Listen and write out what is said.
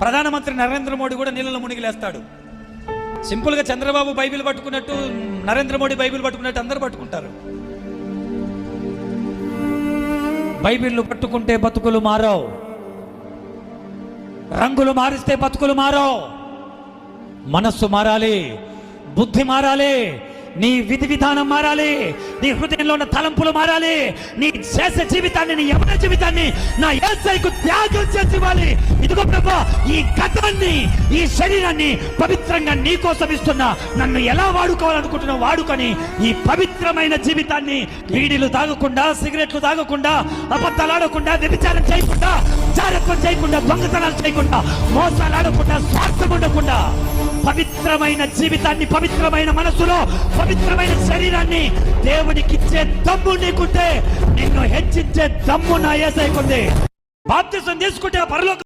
ప్రధానమంత్రి నరేంద్ర మోడీ కూడా నీళ్ళలో మునిగిలేస్తాడు. సింపుల్గా చంద్రబాబు బైబిల్ పట్టుకున్నట్టు నరేంద్ర మోడీ బైబిల్ పట్టుకున్నట్టు అందరూ పట్టుకుంటారు. బైబిల్ పట్టుకుంటే బతుకులు మారవు, రంగులు మారిస్తే బతుకులు మారవు. మనస్సు మారాలి, బుద్ధి మారాలి, నీ విధి విధానం మారాలి, నీ హృదయంలో ఉన్న తలంపులు మారాలి, నీ చేసే జీవితాన్ని, నీ యవ్వన జీవితాన్ని నా యేసయ్యకు త్యాగం చేసి ఇవ్వాలి. ఇదిగో ప్రభా, ఈ గతాన్ని, ఈ శరీరాన్ని పవిత్రంగా నీ కోసం ఇస్తున్నా, నన్ను ఎలా వాడుకోవాలనుకుంటున్నావు వాడుకొని ఈ పవిత్రమైన జీవితాన్ని బీడీలు తాగకుండా, సిగరెట్లు తాగకుండా, అబద్ధాలు ఆడకుండా, వ్యభిచారం చేయకుండా, జారత్వం చేయకుండా, దొంగతనాలు చేయకుండా, మోసాలు ఆడకుండా, స్వార్థం ఉండకుండా పవిత్రమైన జీవితాన్ని, పవిత్రమైన మనసులో పవిత్రమైన శరీరాన్ని దేవునికిచ్చే దమ్ము నీకుంటే, నిన్ను హెచ్చించే దమ్ము నా యేసయ్యకుంది. బాప్తిసం తీసుకుంటే పరలోక